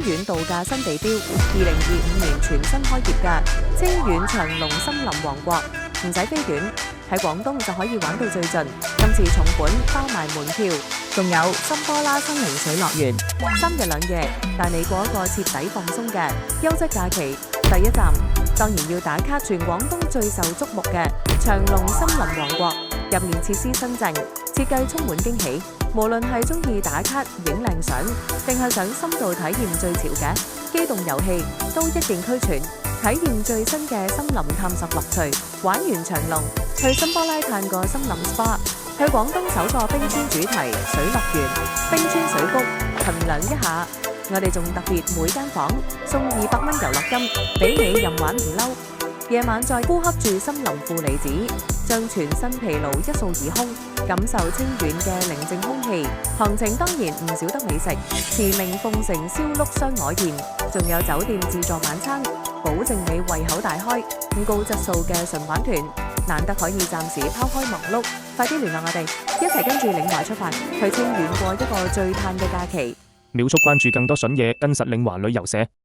遠度假新地標，2025年全新開業嘅清遠長隆森林王國，唔使飛遠，喺廣東就可以玩到最盡。今次重本包埋門票，仲有森波拉新靈水樂園，3日2夜，帶你過一個徹底放鬆嘅優質假期。第一站當然要打卡全廣東最受矚目嘅長隆森林王國，入面設施新淨，設計充滿驚喜。無論係中意打卡影靚相，定係想深度體驗最潮嘅機動遊戲，都一應俱全。體驗最新嘅森林探索樂趣，玩完長隆，去森波拉嘆個森林 SPA， 去廣東首個冰川主題水樂園，冰川水谷，衡量一下。我哋仲特別每間房送200蚊遊樂金，俾你任玩唔嬲。夜晚再呼吸住森林負離子，將全身疲勞一掃而空，感受清遠嘅寧靜空氣。行程當然唔少得美食，馳名鳳城燒碌雙鵝宴，仲有酒店自助晚餐，保證你胃口大開。咁高質素嘅純玩團，難得可以暫時拋開忙碌，快啲聯絡我哋，一齊跟住嶺華出發，去清遠過一個最嘆嘅假期。秒速關注更多筍嘢，跟實嶺華旅遊社。